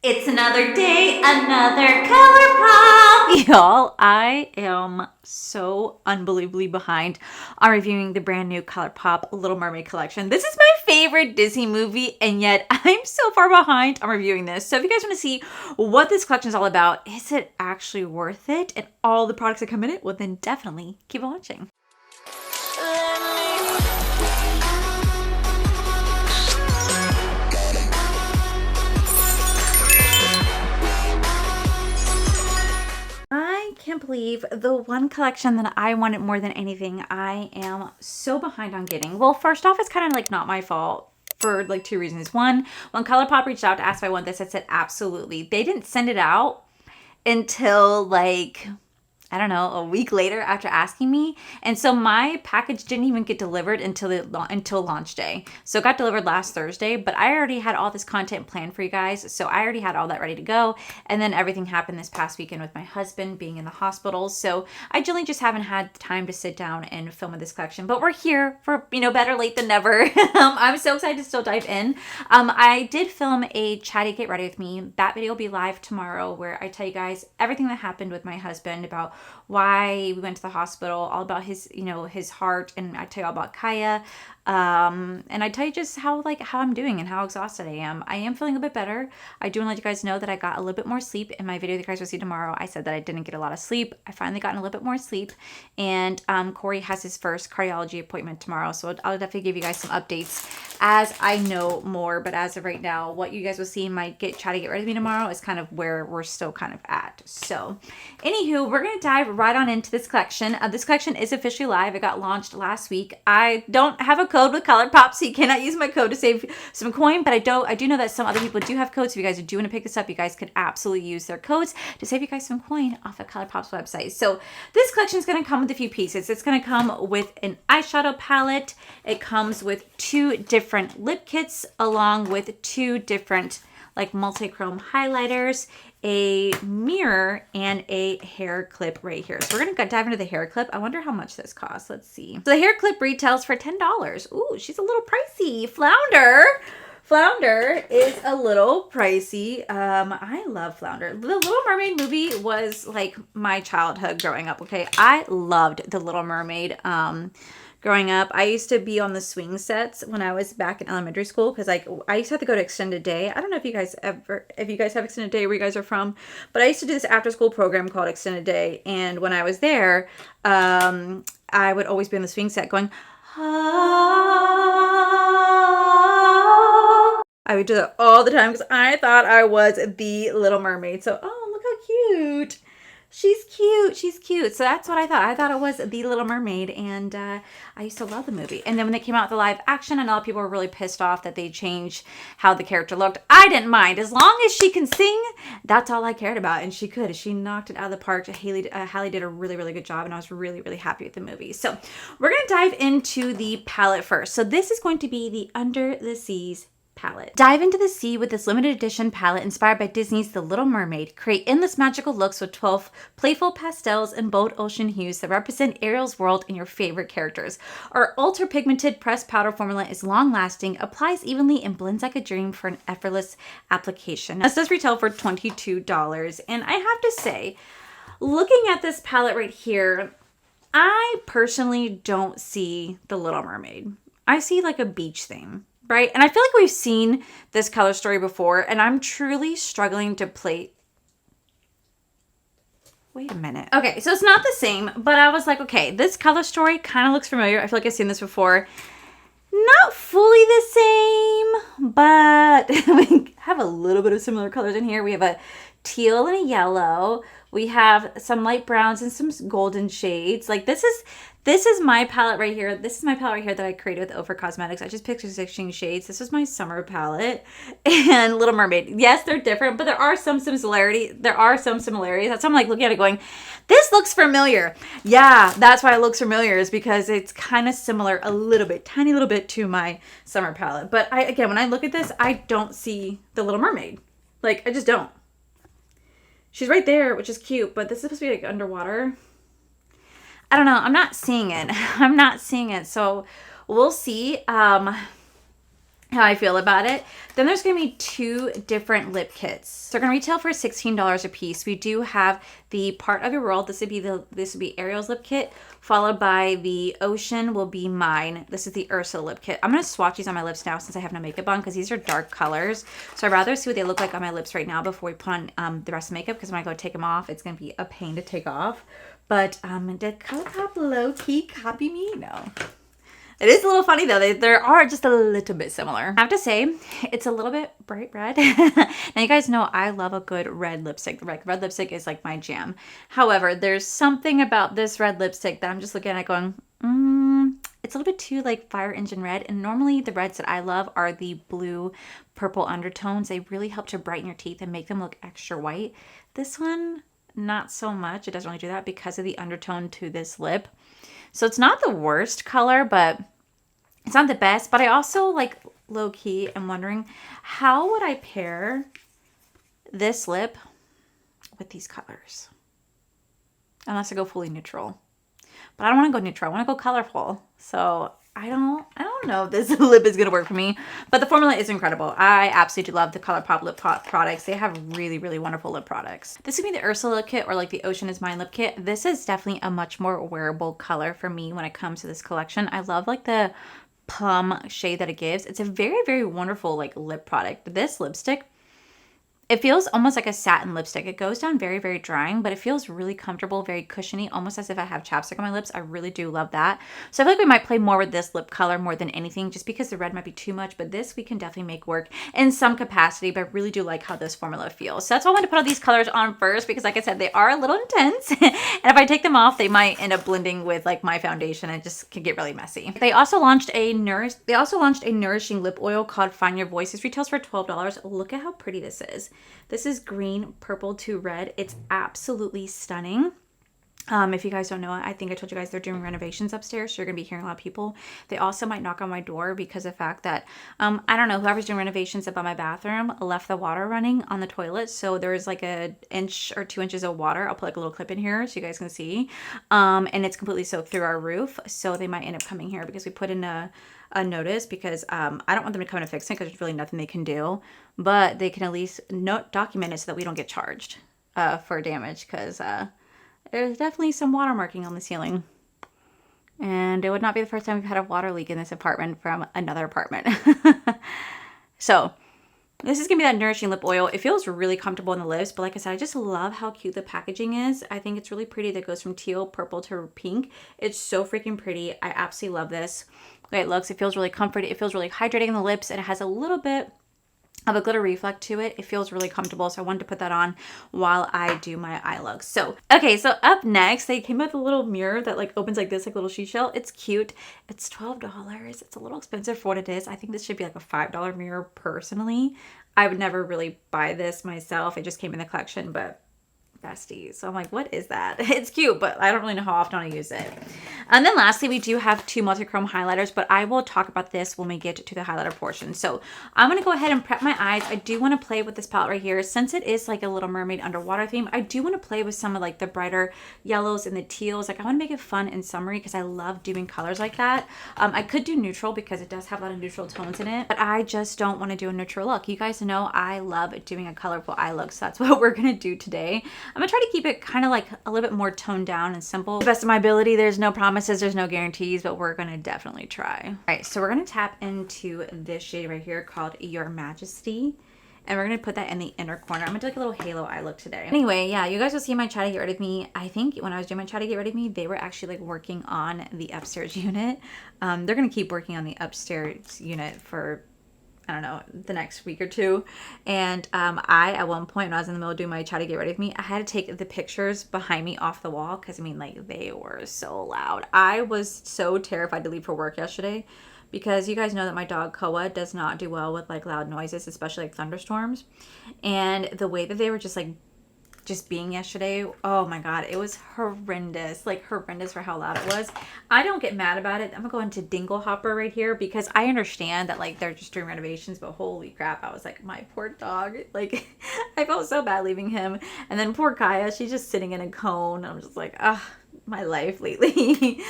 It's another day, another ColourPop! Y'all, I am so unbelievably behind on reviewing the brand new ColourPop Little Mermaid collection. This is my favorite Disney movie, and yet I'm so far behind on reviewing this. So if you guys want to see what this collection is all about, is it actually worth it, and all the products that come in it, well then definitely keep on watching. I can't believe the one collection that I wanted more than anything, I am so behind on getting. Well, first off, it's kind of like not my fault for like two reasons. One, when ColourPop reached out to ask if I want this, I said absolutely. They didn't send it out until like, I don't know, a week later after asking me. And so my package didn't even get delivered until launch day. So it got delivered last Thursday, but I already had all this content planned for you guys. So I already had all that ready to go. And then everything happened this past weekend with my husband being in the hospital. So I generally just haven't had time to sit down and film this collection. But we're here for, better late than never. I'm so excited to still dive in. I did film a chatty get ready with me. That video will be live tomorrow where I tell you guys everything that happened with my husband, about why we went to the hospital, all about his, his heart, and I tell you all about Kaya. And I tell you just how I'm doing and how exhausted I am. I am feeling a bit better. I do want to let you guys know that I got a little bit more sleep. In my video that you guys will see tomorrow, I said that I didn't get a lot of sleep. I finally gotten a little bit more sleep. And Corey has his first cardiology appointment tomorrow. So I'll definitely give you guys some updates as I know more. But as of right now, what you guys will see in my try to get ready with me tomorrow is kind of where we're still kind of at. So anywho, we're going to dive right on into this collection. This collection is officially live. It got launched last week. I don't have a code with ColourPop, so you cannot use my code to save some coin, but I do know that some other people do have codes. So if you guys do want to pick this up, you guys could absolutely use their codes to save you guys some coin off of ColourPop's website. So this collection is going to come with a few pieces. It's going to come with an eyeshadow palette. It comes with two different lip kits along with two different like multi-chrome highlighters, a mirror, and a hair clip right here. So we're going to dive into the hair clip. I wonder how much this costs. Let's see. So the hair clip retails for $10. Ooh, she's a little pricey. Flounder is a little pricey. I love Flounder. The Little Mermaid movie was like my childhood growing up, okay? I loved The Little Mermaid. Growing up, I used to be on the swing sets when I was back in elementary school because like I used to have to go to extended day. I don't know if you guys have extended day where you guys are from, but I used to do this after school program called extended day. And when I was there, I would always be on the swing set going, ah. I would do that all the time because I thought I was the Little Mermaid. So, oh, look how cute. She's cute. She's cute. So that's what I thought. I thought it was The Little Mermaid, and I used to love the movie. And then when they came out with the live action, I know people were really pissed off that they changed how the character looked. I didn't mind. As long as she can sing, that's all I cared about. And she could. She knocked it out of the park. Halle did a really, really good job, and I was really, really happy with the movie. So we're going to dive into the palette first. So this is going to be the Under the Seas palette. Dive into the sea with this limited edition palette inspired by Disney's The Little Mermaid. Create endless magical looks with 12 playful pastels and bold ocean hues that represent Ariel's world and your favorite characters. Our ultra pigmented pressed powder formula is long lasting, applies evenly, and blends like a dream for an effortless application. This does retail for $22. And I have to say, looking at this palette right here, I personally don't see The Little Mermaid. I see like a beach theme. Right? And I feel like we've seen this color story before, and I'm truly struggling to play. Wait a minute. Okay, so it's not the same, but I was like, okay, this color story kind of looks familiar. I feel like I've seen this before. Not fully the same, but we have a little bit of similar colors in here. We have a teal and a yellow. We have some light browns and some golden shades. Like this is my palette right here. This is my palette right here that I created with Ophir Cosmetics. I just picked 16 shades. This is my summer palette. And Little Mermaid. Yes, they're different, but there are some similarities. That's why I'm like looking at it going, this looks familiar. Yeah, that's why it looks familiar, is because it's kind of similar a little bit, tiny little bit to my summer palette. But again, when I look at this, I don't see the Little Mermaid. Like, I just don't. She's right there, which is cute, but this is supposed to be like underwater. I don't know. I'm not seeing it. I'm not seeing it. So we'll see. how I feel about it. Then there's going to be 2 different lip kits. They're going to retail for $16 a piece. We do have the Part of Your World. This would be Ariel's lip kit, followed by the Ocean will be mine. This is the Ursula lip kit. I'm going to swatch these on my lips now since I have no makeup on because these are dark colors. So I'd rather see what they look like on my lips right now before we put on the rest of the makeup, because when I go take them off, it's going to be a pain to take off. But did ColourPop low-key copy me? No. It is a little funny though. They are just a little bit similar. I have to say, it's a little bit bright red. Now you guys know I love a good red lipstick. Red lipstick is like my jam. However, there's something about this red lipstick that I'm just looking at going, it's a little bit too like fire engine red. And normally the reds that I love are the blue purple undertones. They really help to brighten your teeth and make them look extra white. This one, not so much. It doesn't really do that because of the undertone to this lip. So it's not the worst color, but it's not the best. But I also, like, low-key am wondering, how would I pair this lip with these colors? Unless I go fully neutral. But I don't want to go neutral. I want to go colorful. So I don't know if this lip is going to work for me. But the formula is incredible. I absolutely love the ColourPop lip products. They have really, really wonderful lip products. This would be the Ursula lip kit, or like the Ocean is Mine lip kit. This is definitely a much more wearable color for me when it comes to this collection. I love like the plum shade that it gives. It's a very, very wonderful like lip product. This lipstick, it feels almost like a satin lipstick. It goes down very, very drying, but it feels really comfortable, very cushiony, almost as if I have chapstick on my lips. I really do love that. So I feel like we might play more with this lip color more than anything, just because the red might be too much, but this we can definitely make work in some capacity, but I really do like how this formula feels. So that's why I wanted to put all these colors on first, because like I said, they are a little intense. And if I take them off, they might end up blending with like my foundation and it just can get really messy. They also launched a nourishing lip oil called Find Your Voice. This retails for $12. Look at how pretty this is. This is green, purple to red. It's absolutely stunning. If you guys don't know, I think I told you guys they're doing renovations upstairs, so you're going to be hearing a lot of people. They also might knock on my door because of the fact that, I don't know, whoever's doing renovations above my bathroom left the water running on the toilet. So there's like an inch or 2 inches of water. I'll put like a little clip in here so you guys can see. And it's completely soaked through our roof. So they might end up coming here because we put in a notice, because I don't want them to come in and fix it because there's really nothing they can do. But they can at least document it so that we don't get charged for damage, because there's definitely some water marking on the ceiling. And it would not be the first time we've had a water leak in this apartment from another apartment. So this is going to be that nourishing lip oil. It feels really comfortable in the lips, but like I said, I just love how cute the packaging is. I think it's really pretty. That goes from teal, purple to pink. It's so freaking pretty. I absolutely love this. The way it looks, it feels really comforting. It feels really hydrating in the lips, and it has a little bit of a glitter reflect to it. It feels really comfortable, so I wanted to put that on while I do my eye look. So, okay, so up next, they came with a little mirror that like opens like this, like a little seashell. It's cute. It's $12. It's a little expensive for what it is. I think this should be like a $5 mirror personally. I would never really buy this myself. It just came in the collection, but Besties. So I'm like, what is that? It's cute, but I don't really know how often I use it. And then lastly, we do have 2 multi-chrome highlighters, but I will talk about this when we get to the highlighter portion. So I'm going to go ahead and prep my eyes. I do want to play with this palette right here. Since it is like a Little Mermaid underwater theme, I do want to play with some of like the brighter yellows and the teals. Like I want to make it fun and summery because I love doing colors like that. I could do neutral because it does have a lot of neutral tones in it, but I just don't want to do a neutral look. You guys know I love doing a colorful eye look, so that's what we're going to do today. I'm gonna try to keep it kind of like a little bit more toned down and simple. To the best of my ability, there's no promises, there's no guarantees, but we're gonna definitely try. All right, so we're gonna tap into this shade right here called Your Majesty. And we're going to put that in the inner corner. I'm going to do like a little halo eye look today. Anyway, yeah, you guys will see my Chatty Get Ready With Me. I think when I was doing my Chatty Get Ready With Me, they were actually like working on the upstairs unit. They're going to keep working on the upstairs unit for, I don't know, the next week or two. And I, at one point when I was in the middle of doing my Chatty Get Ready With Me, I had to take the pictures behind me off the wall because I mean, like, they were so loud. I was so terrified to leave for work yesterday because you guys know that my dog Koa does not do well with like loud noises, especially like thunderstorms. And the way that they were just being yesterday, oh my god, it was horrendous, like horrendous for how loud it was. I don't get mad about it. I'm gonna go into Dingle Hopper right here because I understand that like they're just doing renovations, but holy crap, I was like, my poor dog, like I felt so bad leaving him. And then poor Kaya, she's just sitting in a cone. I'm just like, ah, my life lately.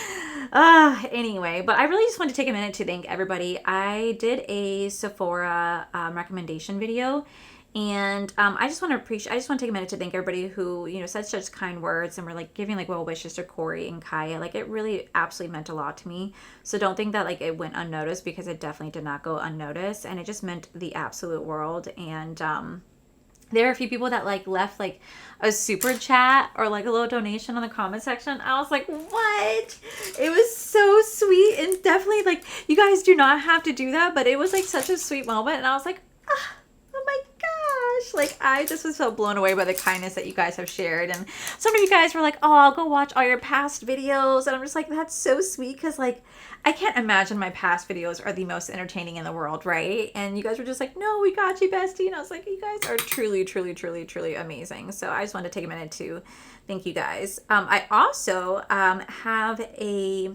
Anyway, but I really just want to take a minute to thank everybody. I did a Sephora recommendation video, and I just want to take a minute to thank everybody who, you know, said such kind words and were like giving like well wishes to Corey and Kaya. Like, it really absolutely meant a lot to me. So don't think that like it went unnoticed, because it definitely did not go unnoticed, and it just meant the absolute world. And there are a few people that like left like a super chat or like a little donation on the comment section. I was like, what? It was so sweet, and definitely like, you guys do not have to do that, but it was like such a sweet moment. And I was like, ah, oh my gosh. Like, I just was so blown away by the kindness that you guys have shared. And some of you guys were like, oh, I'll go watch all your past videos. And I'm just like, that's so sweet, because like, I can't imagine my past videos are the most entertaining in the world, right? And you guys were just like, no, we got you, bestie. And I was like, you guys are truly, truly, truly, truly amazing. So I just wanted to take a minute to thank you guys. I also have a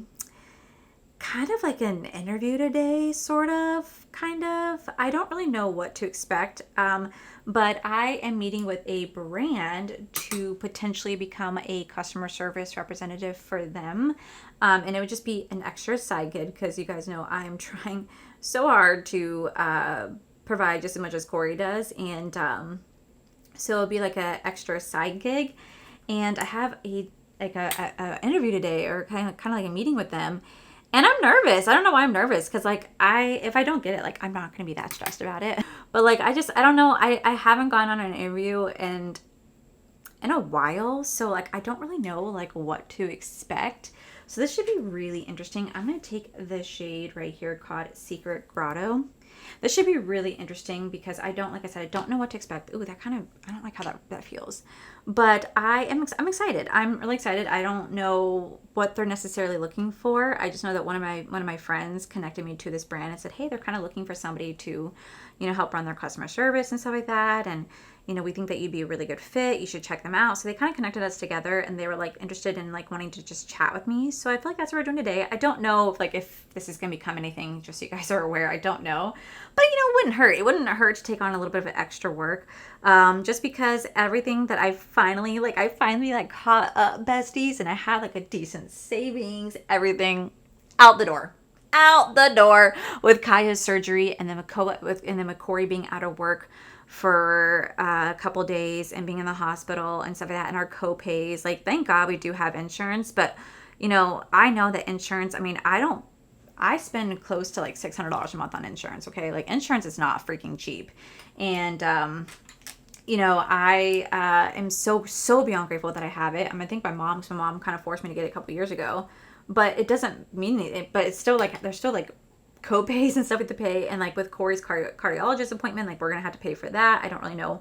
kind of like an interview today, sort of, kind of. I don't really know what to expect, but I am meeting with a brand to potentially become a customer service representative for them. And it would just be an extra side gig, because you guys know I'm trying so hard to provide just as much as Corey does. And so it'll be like an extra side gig. And I have a interview today, or kind of like a meeting with them. And I'm nervous. I don't know why I'm nervous, because like if I don't get it, like I'm not gonna be that stressed about it. But like I don't know. I haven't gone on an interview in a while, so like I don't really know like what to expect. So this should be really interesting. I'm gonna take the shade right here called Secret Grotto. This should be really interesting, because I don't know what to expect. Ooh, I don't like how that feels. But I'm excited. I'm really excited. I don't know what they're necessarily looking for. I just know that one of my friends connected me to this brand and said, hey, they're kind of looking for somebody to, you know, help run their customer service and stuff like that. And, you know, we think that you'd be a really good fit. You should check them out. So they kind of connected us together, and they were like interested in like wanting to just chat with me. So I feel like that's what we're doing today. I don't know if this is going to become anything, just so you guys are aware. I don't know. But, you know, it wouldn't hurt. It wouldn't hurt to take on a little bit of extra work. Just because everything that I finally caught up, besties, and I had like a decent savings, everything out the door. Out the door with Kaya's surgery, and then with Corey being out of work for a couple days and being in the hospital and stuff like that, and our co-pays. Like, thank God we do have insurance, but you know, I know that insurance, I mean, I spend close to like $600 a month on insurance. Okay, like insurance is not freaking cheap. And you know, I am so beyond grateful that I have it. I mean, I think my mom kind of forced me to get it a couple years ago, but it doesn't mean anything. But it's still like, there's still like co-pays and stuff we have to pay. And like with Corey's cardiologist appointment, like we're gonna have to pay for that. I don't really know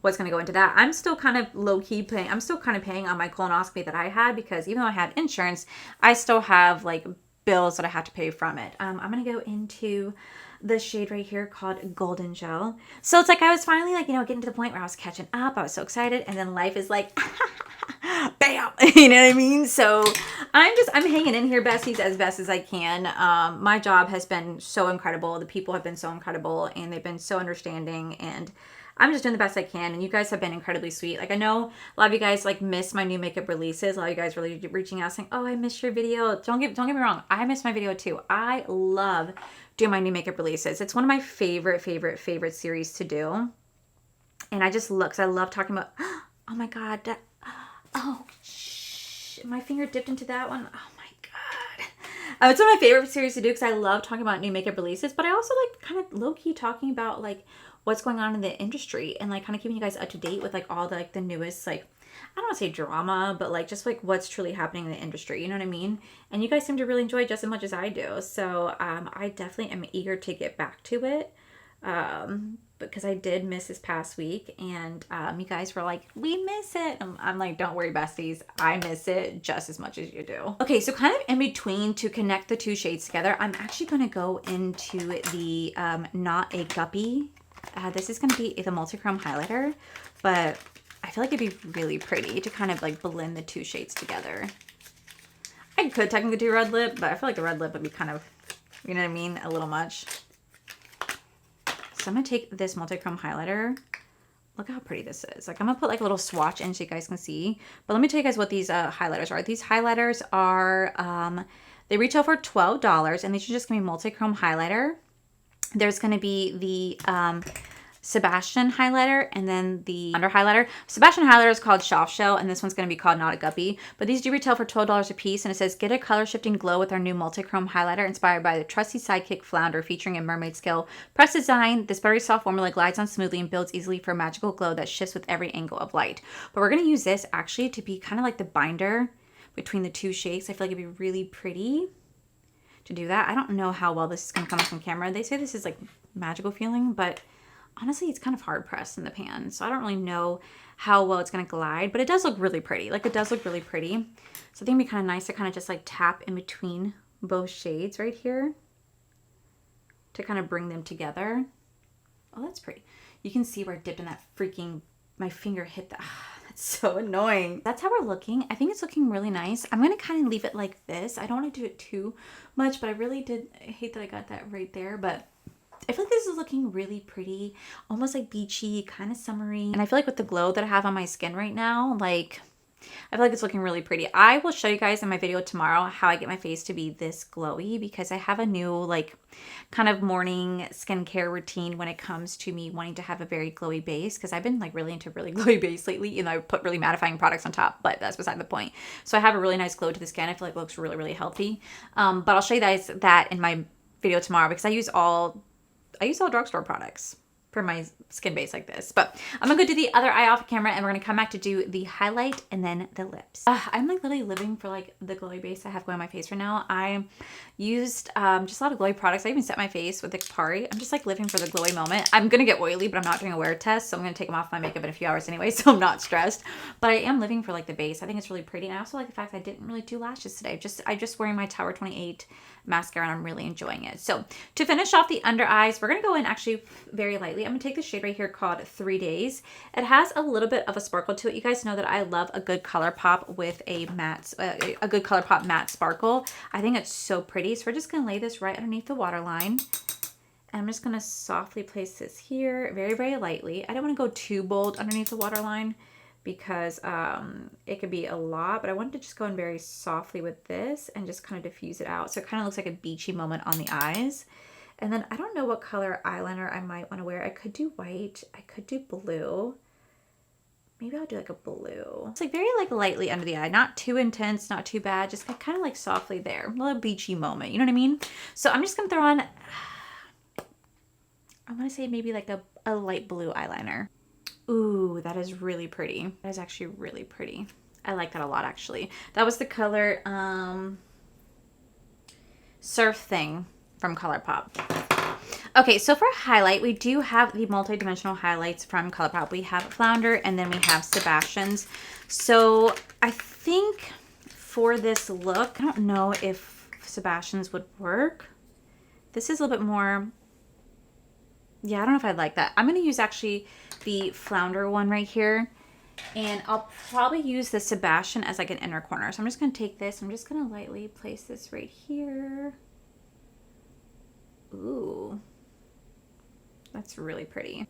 what's going to go into that. I'm still kind of low-key paying. I'm still kind of paying on my colonoscopy that I had, because even though I had insurance, I still have like bills that I have to pay from it. I'm going to go into the shade right here called Golden Gel. So it's like I was finally like, you know, getting to the point where I was catching up. I was so excited. And then life is like, bam, you know what I mean? So I'm hanging in here, besties, as best as I can. My job has been so incredible. The people have been so incredible, and they've been so understanding, and I'm just doing the best I can, and you guys have been incredibly sweet. Like, I know a lot of you guys like miss my new makeup releases. A lot of you guys really reaching out saying, "Oh, I missed your video." Don't get me wrong. I miss my video too. I love doing my new makeup releases. It's one of my favorite series to do. And I just look, because I love talking about, oh my God. My finger dipped into that one. Oh my God. It's one of my favorite series to do, because I love talking about new makeup releases, but I also like kind of low-key talking about like what's going on in the industry, and like kind of keeping you guys up to date with like all the like the newest, like, I don't want to say drama, but like just like what's truly happening in the industry, you know what I mean? And you guys seem to really enjoy it just as much as I do. So I definitely am eager to get back to it, because I did miss this past week, and you guys were like, we miss it. I'm like, don't worry, besties, I miss it just as much as you do. Okay, so kind of in between, to connect the two shades together, I'm actually going to go into the Not a Guppy. This is going to be the multi-chrome highlighter, but I feel like it'd be really pretty to kind of like blend the two shades together. I could technically do red lip, but I feel like the red lip would be kind of, you know what I mean, a little much. So I'm going to take this multi-chrome highlighter look how pretty this is. Like I'm gonna put like a little swatch in so you guys can see. But let me tell you guys what these highlighters are. These highlighters are, they retail for $12 and these are just gonna be multi-chrome highlighter. There's gonna be the Sebastian highlighter and then the under highlighter. Sebastian highlighter is called Soft Shell and this one's going to be called Not a Guppy. But these do retail for $12 a piece and it says get a color shifting glow with our new multi-chrome highlighter inspired by the trusty sidekick Flounder featuring a mermaid skill. Press design, this buttery soft formula glides on smoothly and builds easily for a magical glow that shifts with every angle of light. But we're going to use this actually to be kind of like the binder between the two shades. I feel like it'd be really pretty to do that. I don't know how well this is going to come up on camera. They say this is like magical feeling, but honestly, it's kind of hard pressed in the pan, so I don't really know how well it's going to glide, but it does look really pretty. Like, it does look really pretty. So I think it'd be kind of nice to kind of just, like, tap in between both shades right here to kind of bring them together. Oh, that's pretty. You can see where I dipped in that freaking, my finger hit that. That's so annoying. That's how we're looking. I think it's looking really nice. I'm going to kind of leave it like this. I don't want to do it too much, but I really did hate that I got that right there, but I feel like this is looking really pretty, almost like beachy, kind of summery. And I feel like with the glow that I have on my skin right now, like, I feel like it's looking really pretty. I will show you guys in my video tomorrow how I get my face to be this glowy because I have a new, like, kind of morning skincare routine when it comes to me wanting to have a very glowy base because I've been, like, really into really glowy base lately. You know, I put really mattifying products on top, but that's beside the point. So I have a really nice glow to the skin. I feel like it looks really, really healthy. But I'll show you guys that in my video tomorrow because I use all drugstore products for my skin base like this. But I'm gonna go do the other eye off camera and we're gonna come back to do the highlight and then the lips. I'm like literally living for like the glowy base I have going on my face right now. I used just a lot of glowy products. I even set my face with Ixpari. I'm just like living for the glowy moment. I'm gonna get oily, but I'm not doing a wear test, so I'm gonna take them off my makeup in a few hours anyway, so I'm not stressed. But I am living for like the base. I think it's really pretty. And I also like the fact that I didn't really do lashes today. I'm just wearing my Tower 28 mascara and I'm really enjoying it. So to finish off the under eyes, we're gonna go in actually very lightly. I'm gonna take this shade right here called 3 Days. It has a little bit of a sparkle to it. You guys know that I love a good ColourPop with a matte, a good ColourPop matte sparkle. I think it's so pretty. So we're just gonna lay this right underneath the waterline. And I'm just gonna softly place this here, very, very lightly. I don't wanna go too bold underneath the waterline because it could be a lot, but I wanted to just go in very softly with this and just kind of diffuse it out. So it kind of looks like a beachy moment on the eyes. And then I don't know what color eyeliner I might want to wear. I could do white. I could do blue. Maybe I'll do like a blue. It's like very like lightly under the eye. Not too intense, not too bad. Just kind of like softly there. A little beachy moment. You know what I mean? So I'm just going to throw on, I want to say maybe like a light blue eyeliner. Ooh, that is really pretty. That is actually really pretty. I like that a lot, actually. That was the color Surf Thing from ColourPop. Okay, so for highlight, we do have the multi-dimensional highlights from ColourPop. We have Flounder and then we have Sebastian's. So I think for this look, I don't know if Sebastian's would work. This is a little bit more, yeah, I don't know if I'd like that. I'm going to use actually the Flounder one right here. And I'll probably use the Sebastian as like an inner corner. So I'm just going to take this. I'm just going to lightly place this right here. Ooh. That's really pretty.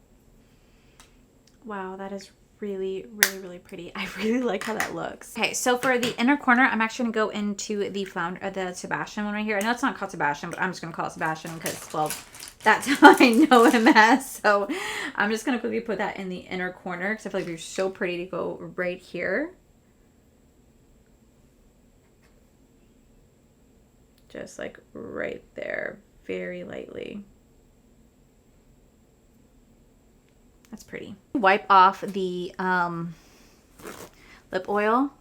Wow, that is really, really, really pretty. I really like how that looks. Okay, so for the inner corner, I'm actually gonna go into the Flounder, the Sebastian one right here. I know it's not called Sebastian, but I'm just gonna call it Sebastian because, well, that's how I know him as. So I'm just gonna quickly put that in the inner corner because I feel like they're so pretty to go right here. Just like right there, very lightly. That's pretty. Wipe off the lip oil.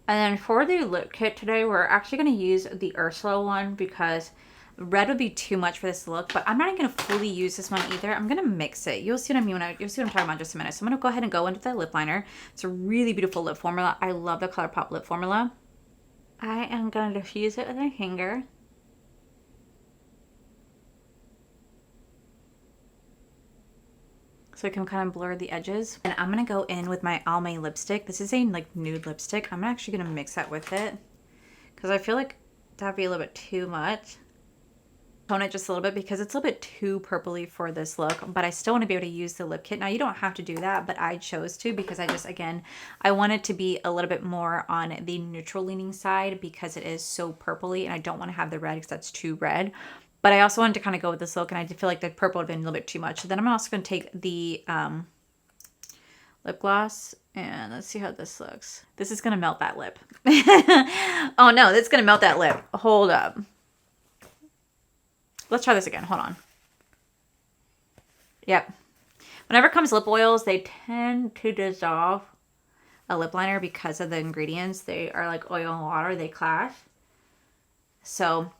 And then for the lip kit today, we're actually going to use the Ursula one because red would be too much for this look. But I'm not even going to fully use this one either. I'm going to mix it. You'll see what I mean you'll see what I'm talking about in just a minute. So I'm going to go ahead and go into the lip liner. It's a really beautiful lip formula. I love the ColourPop lip formula. I am going to diffuse it with my finger. So I can kind of blur the edges. And I'm going to go in with my Almay lipstick. This is a like nude lipstick. I'm actually going to mix that with it because I feel like that'd be a little bit too much. tone it just a little bit because it's a little bit too purpley for this look, but I still want to be able to use the lip kit. Now you don't have to do that, but I chose to because I just, again, I want it to be a little bit more on the neutral leaning side because it is so purpley and I don't want to have the red because that's too red. But I also wanted to kind of go with this look and I did feel like the purple would have been a little bit too much. So then I'm also going to take the lip gloss and let's see how this looks. This is going to melt that lip. Oh no, this is going to melt that lip. Hold up. Let's try this again. Hold on. Yep. Whenever it comes to lip oils, they tend to dissolve a lip liner because of the ingredients. They are like oil and water. They clash. So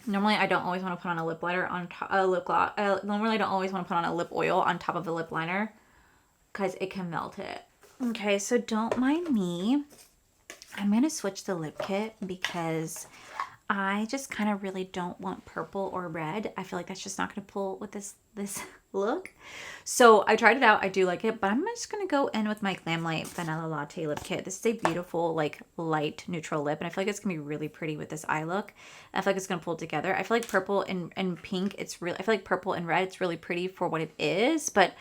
normally I don't always want to put on a lip liner on top, a lip gloss. Normally I don't always want to put on a lip oil on top of a lip liner because it can melt it. Okay, so don't mind me. I'm going to switch the lip kit because I just kind of really don't want purple or red. I feel like that's just not going to pull with this look. So I tried it out. I do like it, but I'm just going to go in with my Glam Light Vanilla Latte Lip Kit. This is a beautiful, like, light neutral lip, and I feel like it's going to be really pretty with this eye look. I feel like it's going to pull together. I feel like purple and pink, I feel like purple and red, it's really pretty for what it is, but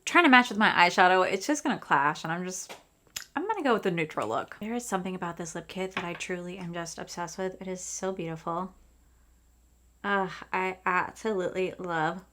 trying to match with my eyeshadow, it's just going to clash, and I'm going to go with the neutral look. There is something about this lip kit that I truly am just obsessed with. It is so beautiful. I absolutely love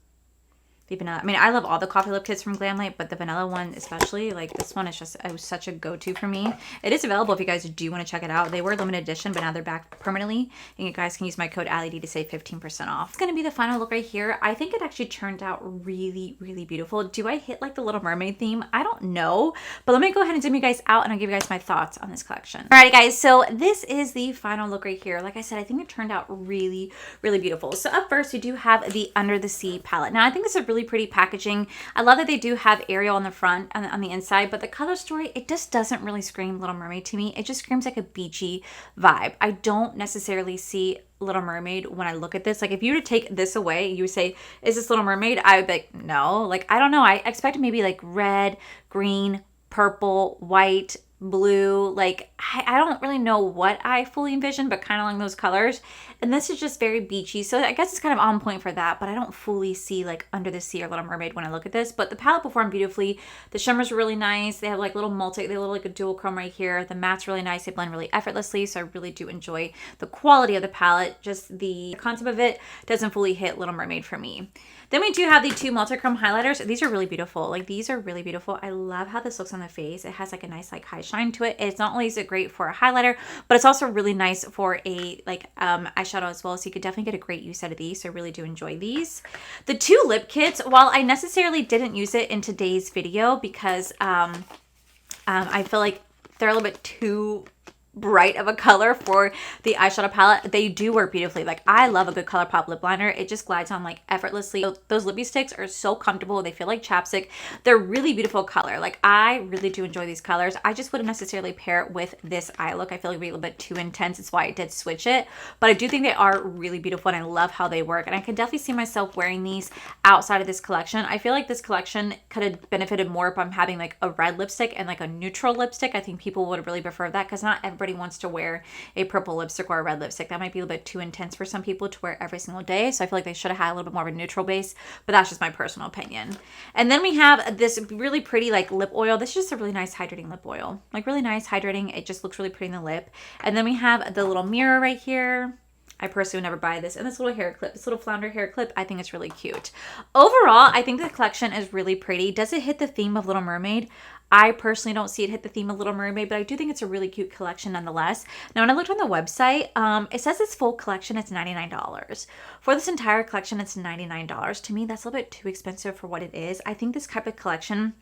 the vanilla. I mean, I love all the coffee lip kits from Glamlight, but the vanilla one especially, like this one is just, it was such a go-to for me. It is available if you guys do want to check it out. They were limited edition, but now they're back permanently. And you guys can use my code AllieD to save 15% off. It's going to be the final look right here. I think it actually turned out really, really beautiful. Do I hit like the Little Mermaid theme? I don't know, but let me go ahead and zoom you guys out and I'll give you guys my thoughts on this collection. Alrighty guys, so this is the final look right here. Like I said, I think it turned out really, really beautiful. So up first, we do have the Under the Sea palette. Now I think this is a really pretty packaging. I love that they do have Ariel on the front and on the inside, but the color story, it just doesn't really scream Little Mermaid to me. It just screams like a beachy vibe. I don't necessarily see Little Mermaid when I look at this. Like if you were to take this away, you would say, is this Little Mermaid? I would be like, no. Like, I don't know. I expected maybe like red, green, purple, white, blue. Like I don't really know what I fully envisioned, but kind of along those colors. And this is just very beachy, so I guess it's kind of on point for that, but I don't fully see like Under the Sea or Little Mermaid when I look at this. But the palette performed beautifully. The shimmers are really nice. They have like little they have like a dual chrome right here. The matte's really nice. They blend really effortlessly, so I really do enjoy the quality of the palette. Just the concept of it doesn't fully hit Little Mermaid for me. Then we do have the two multi-chrome highlighters. These are really beautiful. Like these are really beautiful. I love how this looks on the face. It has like a nice like high shine to it. It's not only is it great for a highlighter, but it's also really nice for a like eyeshadow as well. So you could definitely get a great use out of these. So I really do enjoy these. The two lip kits, while I necessarily didn't use it in today's video because I feel like they're a little bit too bright of a color for the eyeshadow palette, they do work beautifully. Like I love a good ColourPop lip liner. It just glides on like effortlessly. Those lippy sticks are so comfortable. They feel like chapstick. They're really beautiful color. Like I really do enjoy these colors. I just wouldn't necessarily pair it with this eye look. I feel like it'd be a little bit too intense. It's why I did switch it, but I do think they are really beautiful and I love how they work. And I can definitely see myself wearing these outside of this collection. I feel like this collection could have benefited more if I'm having like a red lipstick and like a neutral lipstick. I think people would really prefer that because not everybody wants to wear a purple lipstick or a red lipstick. That might be a little bit too intense for some people to wear every single day. So I feel like they should have had a little bit more of a neutral base, but that's just my personal opinion. And then we have this really pretty like lip oil. This is just a really nice hydrating lip oil. Like really nice hydrating. It just looks really pretty in the lip. And then we have the little mirror right here. I personally would never buy this. And this little hair clip, this little flounder hair clip, I think it's really cute. Overall, I think the collection is really pretty. Does it hit the theme of Little Mermaid? I personally don't see it hit the theme of Little Mermaid, but I do think it's a really cute collection nonetheless. Now, when I looked on the website, it says this full collection, it's $99. For this entire collection, it's $99. To me, that's a little bit too expensive for what it is. I think this type of collection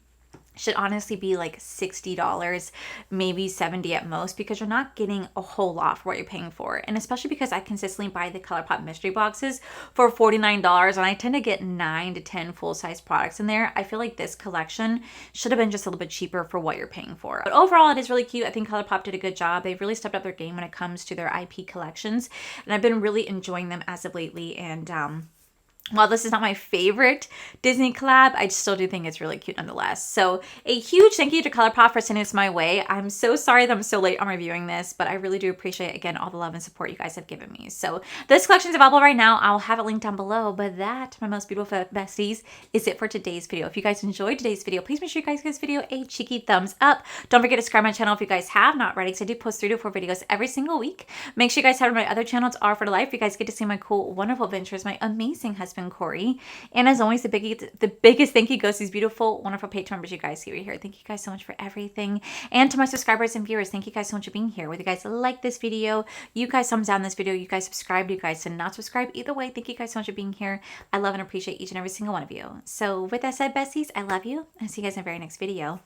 should honestly be like $60, maybe $70 at most, because you're not getting a whole lot for what you're paying for. And especially because I consistently buy the ColourPop mystery boxes for $49 and I tend to get 9 to 10 full-size products in there. I feel like this collection should have been just a little bit cheaper for what you're paying for. But overall, it is really cute. I think ColourPop did a good job. They've really stepped up their game when it comes to their IP collections, and I've been really enjoying them as of lately. And while this is not my favorite Disney collab, I still do think it's really cute nonetheless. So a huge thank you to ColourPop for sending this my way. I'm so sorry that I'm so late on reviewing this, but I really do appreciate, again, all the love and support you guys have given me. So this collection is available right now. I'll have it linked down below, but that, my most beautiful besties, is it for today's video. If you guys enjoyed today's video, please make sure you guys give this video a cheeky thumbs up. Don't forget to subscribe to my channel if you guys have not already, because I do post 3 to 4 videos every single week. Make sure you guys head over to my other channel. It's All for Life. You guys get to see my cool, wonderful adventures, my amazing husband, Corey. And as always, the biggest thank you goes to these beautiful, wonderful Patreon members you guys see right here. Thank you guys so much for everything. And to my subscribers and viewers, thank you guys so much for being here. Whether you guys like this video, you guys thumbs down this video, you guys subscribe, you guys did not subscribe. Either way, thank you guys so much for being here. I love and appreciate each and every single one of you. So with that said, besties, I love you. I'll see you guys in the very next video.